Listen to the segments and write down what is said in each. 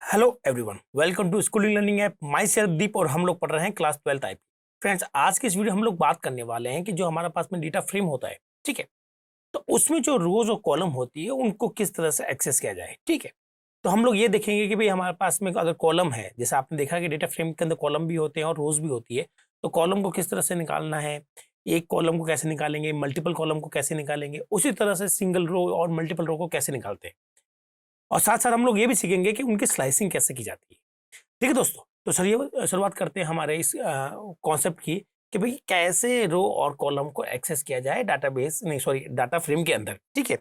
Hello everyone, welcome to schooling learning app. Myself Deep और हम लोग पढ़ रहे हैं क्लास 12th आईपी। फ्रेंड्स, आज के इस वीडियो हम लोग बात करने वाले हैं कि जो हमारे पास में डेटा फ्रेम होता है, ठीक है, तो उसमें जो रोज और कॉलम होती है उनको किस तरह से एक्सेस किया जाए। ठीक है, तो हम लोग ये देखेंगे कि भाई हमारे पास में अगर कॉलम है, जैसे आपने देखा कि डेटा फ्रेम के अंदर कॉलम भी होते हैं और रोज भी होती है, तो कॉलम को किस तरह से निकालना है, एक कॉलम को कैसे निकालेंगे, मल्टीपल कॉलम को कैसे निकालेंगे, उसी तरह से सिंगल रो और मल्टीपल रो को कैसे निकालते हैं। और साथ साथ हम लोग ये भी सीखेंगे कि उनकी स्लाइसिंग कैसे की जाती है। ठीक है दोस्तों, तो चलिए शुरुआत करते हैं हमारे इस कॉन्सेप्ट की कि भाई कैसे रो और कॉलम को एक्सेस किया जाए डाटाबेस नहीं सॉरी डाटा फ्रेम के अंदर। ठीक है,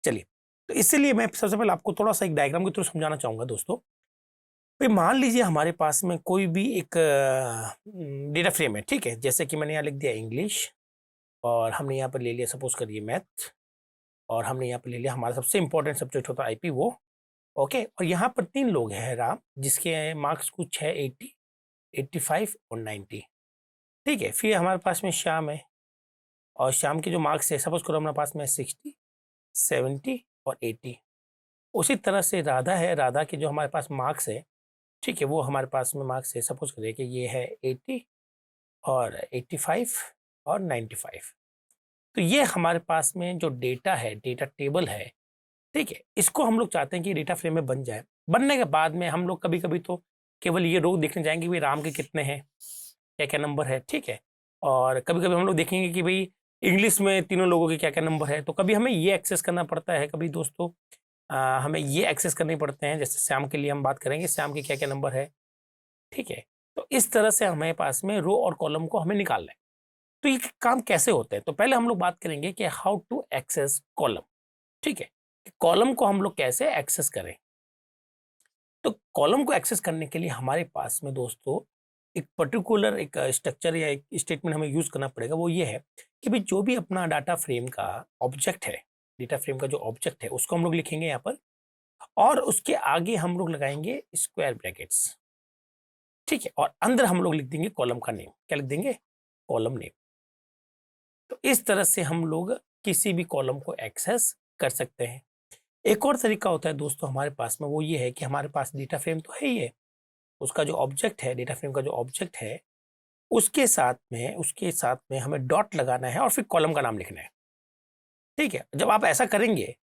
चलिए, तो इसके लिए मैं सबसे पहले आपको थोड़ा सा एक डायग्राम के थ्रू समझाना चाहूंगा दोस्तों। भाई मान लीजिए हमारे पास में कोई भी एक डेटा फ्रेम है। ठीक है, जैसे कि मैंने यहाँ लिख दिया इंग्लिश, और हमने यहाँ पर ले लिया सपोज करिए मैथ, और हमने यहाँ पर ले लिया हमारा सबसे इंपॉर्टेंट सब्जेक्ट होता है आईपी वो। ओके, और यहाँ पर 3 लोग हैं राम, जिसके मार्क्स कुछ है 80, 85 और 90। ठीक है, फिर हमारे पास में श्याम है, और श्याम के जो मार्क्स है सपोज करो हमारे पास में 60, 70 और 80। उसी तरह से राधा है, राधा के जो हमारे पास मार्क्स है, ठीक है, वो हमारे पास में मार्क्स है सपोज करिए कि ये है 80 और 85 और 95। तो ये हमारे पास में जो डेटा है, डेटा टेबल है, ठीक है, इसको हम लोग चाहते हैं कि डेटा फ्रेम में बन जाए। बनने के बाद में हम लोग कभी कभी तो केवल ये रो देखने जाएंगे कि राम के कितने हैं, क्या क्या नंबर है। ठीक है, और कभी कभी हम लोग देखेंगे कि भाई इंग्लिश में तीनों लोगों के क्या क्या नंबर है, तो कभी हमें ये एक्सेस करना पड़ता है, कभी दोस्तों हमें ये एक्सेस करने पड़ते हैं। जैसे श्याम के लिए हम बात करेंगे, श्याम के क्या क्या नंबर है। ठीक है, तो इस तरह से हमारे पास में रो और कॉलम को हमें निकालना है। तो ये काम कैसे होता है, तो पहले हम लोग बात करेंगे कि हाउ टू एक्सेस कॉलम। ठीक है, कॉलम को हम लोग कैसे एक्सेस करें। तो कॉलम को एक्सेस करने के लिए हमारे पास में दोस्तों एक पर्टिकुलर एक स्ट्रक्चर या एक स्टेटमेंट हमें यूज करना पड़ेगा। वो ये है कि भाई जो भी अपना डाटा फ्रेम का ऑब्जेक्ट है, डेटा फ्रेम का जो ऑब्जेक्ट है उसको हम लोग लिखेंगे यहाँ पर, और उसके आगे हम लोग लगाएंगे स्क्वायर ब्रैकेट्स। ठीक है, और अंदर हम लोग लिख देंगे कॉलम का नेम। क्या लिख देंगे? Column name. तो इस तरह से हम लोग किसी भी कॉलम को एक्सेस कर सकते हैं। एक और तरीका होता है दोस्तों हमारे पास में, वो ये है कि हमारे पास डेटा फ्रेम तो है ही है, उसका जो ऑब्जेक्ट है, डेटा फ्रेम का जो ऑब्जेक्ट है, उसके साथ में हमें डॉट लगाना है और फिर कॉलम का नाम लिखना है। ठीक है, जब आप ऐसा करेंगे,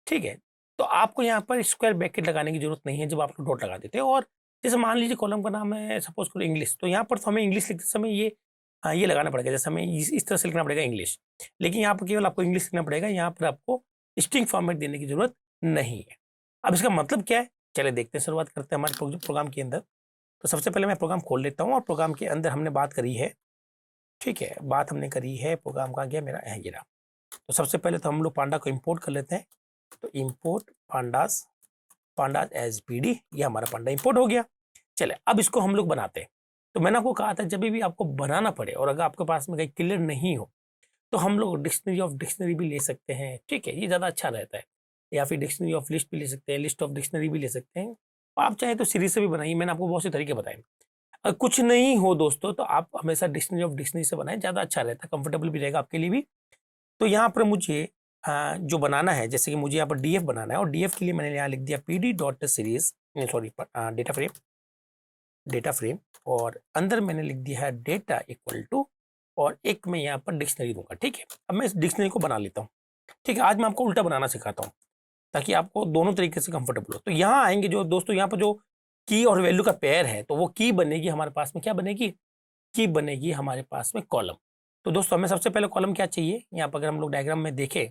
ठीक है, तो आपको यहाँ पर स्क्वायर ब्रैकेट लगाने की जरूरत नहीं है जब आप डॉट लगा देते हैं। और जैसे मान लीजिए कॉलम का नाम है सपोज करो इंग्लिश, तो यहाँ पर तो हमें इंग्लिश लिखते समय ये ये लगाना पड़ेगा, जैसे हमें इस तरह से लिखना पड़ेगा इंग्लिश। लेकिन यहाँ पर केवल आपको इंग्लिश लिखना पड़ेगा, यहाँ पर आपको स्ट्रिंग फॉर्मेट देने की जरूरत नहीं है। अब इसका मतलब क्या है, चलिए देखते हैं, शुरुआत करते हैं हमारे प्रोग्राम के अंदर। तो सबसे पहले मैं प्रोग्राम खोल लेता हूँ, और प्रोग्राम के अंदर हमने बात करी है, ठीक है, बात हमने करी है, प्रोग्राम कहाँ गया मेरा, ये रहा। तो सबसे पहले तो हम लोग पांडा को इंपोर्ट कर लेते हैं। तो import pandas, pandas as PD, ये हमारा पांडा इंपोर्ट हो गया। चले, अब इसको हम लोग बनाते हैं। तो मैंने आपको कहा था जब भी आपको बनाना पड़े और अगर आपके पास में कहीं क्लियर नहीं हो, तो हम लोग डिक्शनरी ऑफ डिक्शनरी भी ले सकते हैं। ठीक है, ये ज़्यादा अच्छा रहता है, या फिर डिक्शनरी ऑफ लिस्ट भी ले सकते हैं, लिस्ट ऑफ डिक्शनरी भी ले सकते हैं। और आप चाहे तो सीरीज से भी बनाइए, मैंने आपको बहुत से तरीके बताए। अगर कुछ नहीं हो दोस्तों, तो आप हमेशा डिक्शनरी ऑफ डिक्शनरी से बनाएं, ज़्यादा अच्छा रहता है, कंफर्टेबल भी रहेगा आपके लिए भी। तो यहाँ पर मुझे जो बनाना है, जैसे कि मुझे यहाँ पर डीएफ बनाना है, और डीएफ के लिए मैंने यहाँ लिख दिया PD dot series, sorry data frame, data frame, और अंदर मैंने लिख दिया है डेटा इक्वल टू, और एक मैं यहाँ पर डिक्शनरी दूंगा। ठीक है, अब मैं इस डिक्शनरी को बना लेता हूँ। ठीक है, आज मैं आपको उल्टा बनाना सिखाता हूँ ताकि आपको दोनों तरीके से कंफर्टेबल हो। तो यहाँ आएंगे जो दोस्तों, यहाँ पर जो की और वैल्यू का पेयर है, तो वो की बनेगी हमारे पास में, क्या बनेगी? की बनेगी हमारे पास में कॉलम। तो दोस्तों हमें सबसे पहले कॉलम क्या चाहिए, यहाँ पर अगर हम लोग डायग्राम में देखें,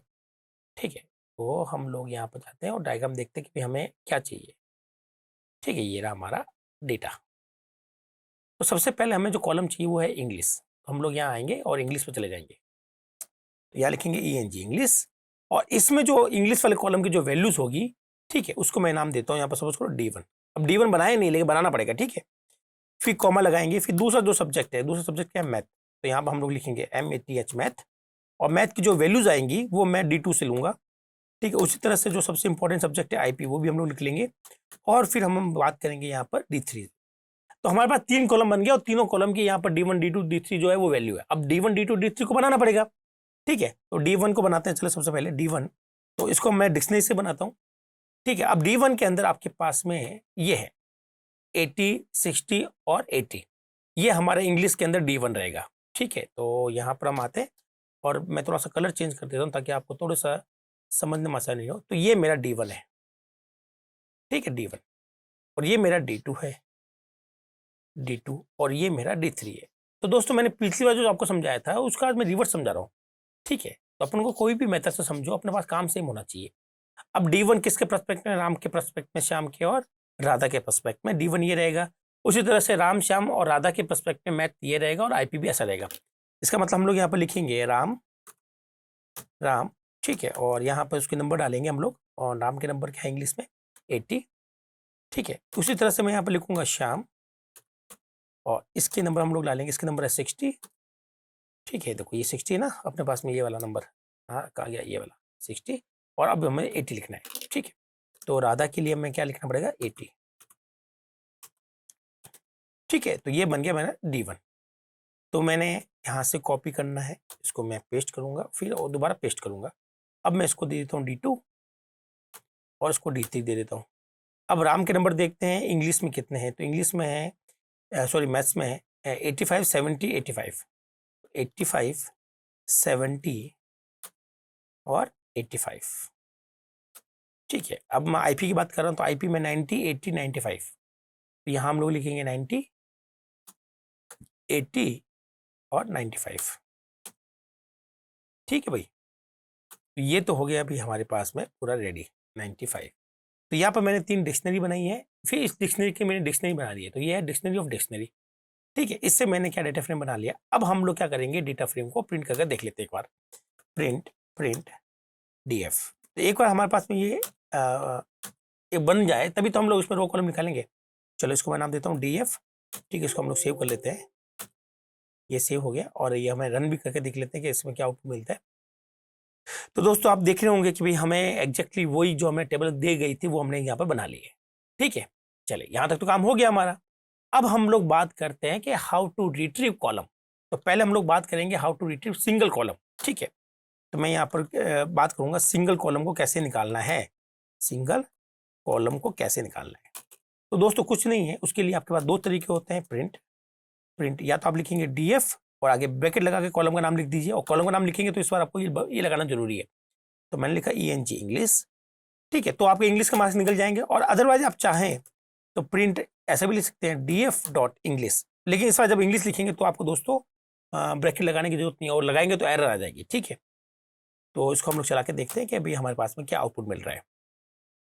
ठीक है, तो हम लोग यहाँ पर जाते हैं और डायग्राम देखते हैं कि हमें क्या चाहिए। ठीक है, ये रहा हमारा डेटा। तो सबसे पहले हमें जो कॉलम चाहिए वो है इंग्लिश। तो हम लोग यहाँ आएंगे और इंग्लिश पे चले जाएंगे। तो यहाँ लिखेंगे ENG इंग्लिश, और इसमें जो इंग्लिश वाले कॉलम की जो वैल्यूज होगी, ठीक है, उसको मैं नाम देता हूँ यहाँ पर सपोज करो D1। अब D1 बनाए नहीं, लेकिन बनाना पड़ेगा। ठीक है, फिर कॉमा लगाएंगे, फिर दूसरा जो सब्जेक्ट है, दूसरा सब्जेक्ट क्या है? मैथ। तो यहाँ पर हम लोग लिखेंगे MATH मैथ, और मैथ की जो वैल्यूज आएंगी वो मैं D2 से लूंगा। ठीक है, उसी तरह से जो सबसे इंपॉर्टेंट सब्जेक्ट है IP, वो भी हम लोग लिख लेंगे, और फिर हम बात करेंगे यहाँ पर D3। तो हमारे पास 3 कॉलम बन गया, और तीनों कॉलम की यहाँ पर D1 D2 D3 जो है वो वैल्यू है। अब D1 D2 D3 को बनाना पड़ेगा। ठीक है, तो D1 को बनाते हैं। चलो सबसे पहले D1, तो इसको मैं डिक्शनरी से बनाता हूँ। ठीक है, अब D1 के अंदर आपके पास में ये है, 80, 60 और 80, ये हमारे इंग्लिश के अंदर D1 रहेगा। ठीक है, तो यहाँ पर हम आते हैं और मैं थोड़ा सा कलर चेंज कर देता हूँ ताकि आपको थोड़ा सा समझने में आसानी हो। तो ये मेरा D1 है, ठीक है, D1, और ये मेरा D2 है, D2, और ये मेरा D3 है। तो दोस्तों मैंने पिछली बार जो आपको समझाया था उसका आज मैं रिवर्स समझा रहा हूँ। ठीक है, तो अपन को कोई भी मेथड से समझो, अपने पास काम सेम होना चाहिए। अब D1 किसके पर्सपेक्ट में? राम के पर्सपेक्ट में, श्याम के और राधा के पर्सपेक्ट में D1 ये रहेगा। उसी तरह से राम, श्याम और राधा के पर्सपेक्ट में मैथ ये रहेगा और IP भी ऐसा रहेगा। इसका मतलब हम लोग यहाँ पर लिखेंगे राम, राम, ठीक है, और यहाँ पर उसके नंबर डालेंगे हम लोग, और राम के नंबर क्या है इंग्लिश में? 80, ठीक है। उसी तरह से मैं यहाँ पर लिखूंगा श्याम, और इसके नंबर हम लोग डालेंगे, इसके नंबर है 60, ठीक है। देखो ये 60 है ना अपने पास में, ये वाला नंबर, हाँ कहा गया ये वाला 60, और अब हमें 80 लिखना है, ठीक है। तो राधा के लिए हमें क्या लिखना पड़ेगा? 80, ठीक है। तो ये बन गया मेरा D1। तो मैंने यहाँ से कॉपी करना है, इसको मैं पेस्ट करूँगा, फिर और दोबारा पेस्ट करूँगा। अब मैं इसको दे देता हूँ D2 और इसको D3 दे देता हूँ। अब राम के नंबर देखते हैं इंग्लिश में कितने हैं। तो इंग्लिश में है, सॉरी मैथ्स में है 85, 70, 85, 85, 70 और 85, ठीक है। अब मैं IP की बात कर रहा हूँ, तो IP में 90, 80, 95, तो यहाँ हम लोग लिखेंगे 90, 80 और 95, ठीक है भाई। तो ये तो हो गया अभी हमारे पास में पूरा रेडी 95। तो यहाँ पर मैंने 3 डिक्शनरी बनाई है, फिर इस डिक्शनरी की मैंने डिक्शनरी बना दी है। तो ये है डिक्शनरी ऑफ डिक्शनरी, ठीक है। इससे मैंने क्या डेटा फ्रेम बना लिया। अब हम लोग क्या करेंगे, डेटा फ्रेम को प्रिंट करके देख लेते हैं एक बार। Print, print DF। तो एक बार हमारे पास में ये ये बन जाए तभी तो हम लोग इसमें रो कॉलम निकालेंगे। चलो इसको मैं नाम देता हूँ DF, ठीक है। इसको हम लोग सेव कर लेते हैं, ये सेव हो गया, और ये हमें रन भी करके देख लेते हैं कि इसमें क्या आउटपुट मिलता है। तो दोस्तों आप देख रहे होंगे कि भाई हमें एग्जैक्टली वही जो हमें टेबल दे गई थी वो हमने यहाँ पर बना ली है, ठीक है। चलिए यहाँ तक तो काम हो गया हमारा। अब हम लोग बात करते हैं कि हाउ टू रिट्रीव कॉलम। तो पहले हम लोग बात करेंगे how to retrieve single column, ठीक है। तो मैं यहाँ पर बात करूंगा सिंगल कॉलम को कैसे निकालना है, सिंगल कॉलम को कैसे निकालना है। तो दोस्तों कुछ नहीं है, उसके लिए आपके पास 2 तरीके होते हैं। प्रिंट, प्रिंट या तो आप लिखेंगे DF और आगे ब्रैकेट लगा के कॉलम का नाम लिख दीजिए, और कॉलम का नाम लिखेंगे तो इस बार आपको ये लगाना जरूरी है। तो मैंने लिखा ENG इंग्लिश, ठीक है। तो आपके इंग्लिश के मार्क्स निकल जाएंगे, और अदरवाइज आप चाहें तो प्रिंट ऐसा भी लिख सकते हैं DF डॉट इंग्लिश, लेकिन इस बार जब इंग्लिश लिखेंगे तो आपको दोस्तों ब्रैकेट लगाने की जरूरत नहीं है, और लगाएंगे तो एरर आ जाएगी, ठीक है। तो इसको हम लोग चला के देखते हैं कि अभी हमारे पास में क्या आउटपुट मिल रहा है।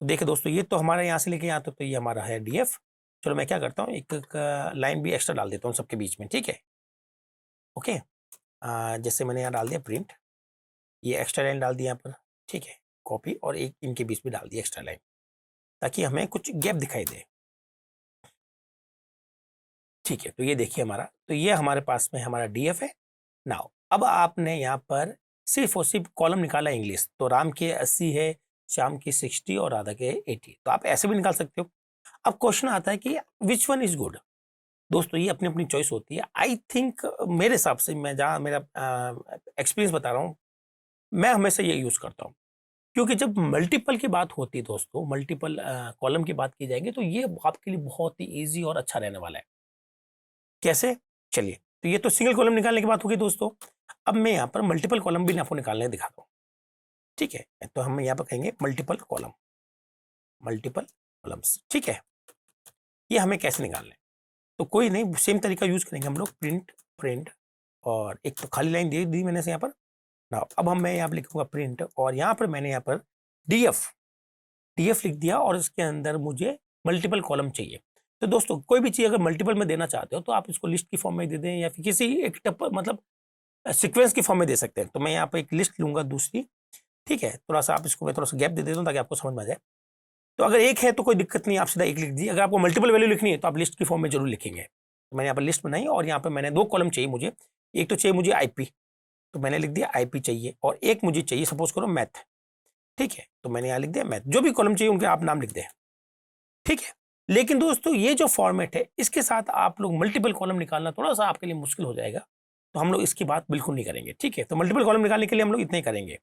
तो देखिए दोस्तों, ये तो हमारे यहाँ से लेके यहाँ तो ये हमारा है DF। चलो मैं क्या करता हूँ, एक लाइन भी एक्स्ट्रा डाल देता हूँ सबके बीच में, ठीक है, ओके। जैसे मैंने यहाँ डाल दिया प्रिंट, ये एक्स्ट्रा लाइन डाल दिया यहाँ पर, ठीक है, कॉपी, और एक इनके बीच में डाल दिया एक्स्ट्रा लाइन ताकि हमें कुछ गैप दिखाई दे, ठीक है। तो ये देखिए हमारा, तो ये हमारे पास में हमारा DF है। नाउ अब आपने यहाँ पर सिर्फ और सिर्फ कॉलम निकाला इंग्लिश, तो राम के 80 है, श्याम की 60 और राधा के 80, तो आप ऐसे भी निकाल सकते हो। अब क्वेश्चन आता है कि विच वन इज गुड। दोस्तों ये अपनी अपनी चॉइस होती है। आई थिंक मेरे हिसाब से, मैं जहाँ मेरा एक्सपीरियंस बता रहा हूँ, मैं हमेशा ये यूज़ करता हूँ, क्योंकि जब मल्टीपल की बात होती है दोस्तों, मल्टीपल कॉलम की बात की जाएगी, तो ये आपके लिए बहुत ही ईजी और अच्छा रहने वाला है। कैसे? चलिए, तो ये तो सिंगल कॉलम निकालने की बात होगी दोस्तों। अब मैं यहाँ पर मल्टीपल कॉलम भी आपको निकालने दिखाता हूँ, ठीक है। तो हम यहाँ पर कहेंगे मल्टीपल कॉलम, मल्टीपल कॉलम्स, ठीक है। ये हमें कैसे निकालना है? तो कोई नहीं, सेम तरीका यूज करेंगे हम लोग, प्रिंट, प्रिंट, और एक तो खाली लाइन दे दी मैंने से यहाँ पर ना। अब मैं यहाँ पर लिखूंगा प्रिंट, और यहाँ पर मैंने यहाँ पर DF लिख दिया, और इसके अंदर मुझे मल्टीपल कॉलम चाहिए। तो दोस्तों कोई भी चीज़ अगर मल्टीपल में देना चाहते हो तो आप इसको लिस्ट की फॉर्म में दे दें, या फिर किसी एक मतलब सीक्वेंस की फॉर्म में दे सकते हैं। तो मैं यहाँ पर एक लिस्ट लूंगा दूसरी, ठीक है। थोड़ा सा आप इसको मैं थोड़ा सा गैप दे देता हूँ ताकि आपको समझ में आ जाए। तो अगर एक है तो कोई दिक्कत नहीं, आप सीधा एक लिख दीजिए। अगर आपको मल्टीपल वैल्यू लिखनी है तो आप लिस्ट की फॉर्म में जरूर लिखेंगे। तो मैंने यहाँ पर लिस्ट बनाई, और यहाँ पर मैंने 2 कॉलम चाहिए मुझे। एक तो चाहिए मुझे IP, तो मैंने लिख दिया IP चाहिए, और एक मुझे चाहिए सपोज करो मैथ, ठीक है। तो मैंने यहाँ लिख दिया मैथ। जो भी कॉलम चाहिए उनके आप नाम लिख दें, ठीक है। लेकिन दोस्तों ये जो फॉर्मेट है, इसके साथ आप लोग मल्टीपल कॉलम निकालना थोड़ा सा आपके लिए मुश्किल हो जाएगा, तो हम लोग इसकी बात बिल्कुल नहीं करेंगे, ठीक है। तो मल्टीपल कॉलम निकालने के लिए हम लोग इतना ही करेंगे।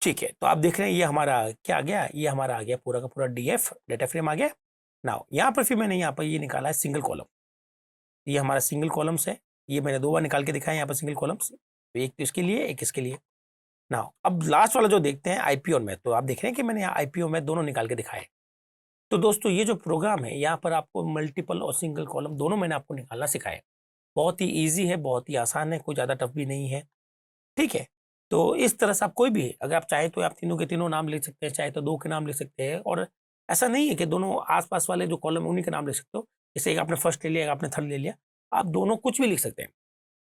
ठीक है, तो आप देख रहे हैं ये हमारा क्या आ गया, ये हमारा आ गया पूरा का पूरा डीएफ डेटा फ्रेम आ गया। नाउ यहाँ पर फिर मैंने यहाँ पर ये निकाला है सिंगल कॉलम, ये हमारा सिंगल कॉलम्स है, ये मैंने 2 बार निकाल के दिखाया यहाँ पर सिंगल कॉलम्स, एक तो इसके लिए एक इसके लिए। नाउ अब लास्ट वाला जो देखते हैं आईपी और मैथ, तो आप देख रहे हैं कि मैंने यहाँ आईपी और मैथ दोनों निकाल के दिखाए। तो दोस्तों ये जो प्रोग्राम है यहाँ पर आपको मल्टीपल और सिंगल कॉलम दोनों मैंने आपको निकालना सिखाया। बहुत ही ईजी है, बहुत ही आसान है, कोई ज़्यादा टफ भी नहीं है। ठीक है, तो इस तरह से आप कोई भी अगर आप चाहे तो आप तीनों के तीनों नाम लिख सकते हैं, चाहे तो 2 के नाम लिख सकते हैं, और ऐसा नहीं है कि दोनों आस-पास वाले जो कॉलम है उन्हीं के नाम लिख सकते हो। जैसे एक आपने फर्स्ट ले लिया, एक आपने थर्ड ले लिया, आप दोनों कुछ भी लिख सकते हैं।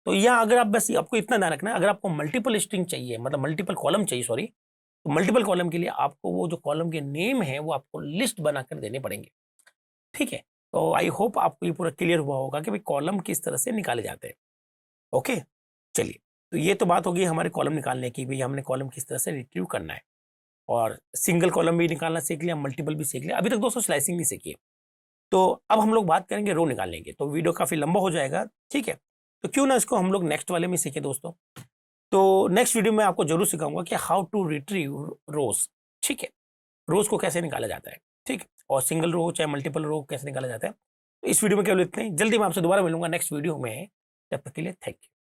तो यहाँ अगर आप बस आपको इतना ध्यान रखना है, अगर आपको मल्टीपल स्ट्रिंग चाहिए मतलब मल्टीपल कॉलम चाहिए सॉरी, तो मल्टीपल कॉलम के लिए आपको वो जो कॉलम के नेम है वो आपको लिस्ट बनाकर देने पड़ेंगे। ठीक है, तो आई होप आपको ये पूरा क्लियर हुआ होगा कि भाई कॉलम किस तरह से निकाले जाते हैं। ओके, चलिए, तो ये तो बात होगी हमारे कॉलम निकालने की, भाई हमने कॉलम किस तरह से रिट्रीव करना है, और सिंगल कॉलम भी निकालना सीख लिया, मल्टीपल भी सीख लिया। अभी तक दोस्तों स्लाइसिंग नहीं सीखी है। तो अब हम लोग बात करेंगे रो निकालने की, तो वीडियो काफ़ी लंबा हो जाएगा। ठीक है, तो क्यों ना इसको हम लोग नेक्स्ट वाले में सीखें दोस्तों। तो नेक्स्ट वीडियो में आपको जरूर सिखाऊंगा कि हाउ टू रिट्रीव रोज। ठीक है, रोज को कैसे निकाला जाता है, ठीक, और सिंगल रो चाहे मल्टीपल रो कैसे निकाला जाता है। तो इस वीडियो में केवल इतना ही, जल्दी मैं आपसे दोबारा मिलूंगा नेक्स्ट वीडियो में, तब तक के लिए थैंक यू।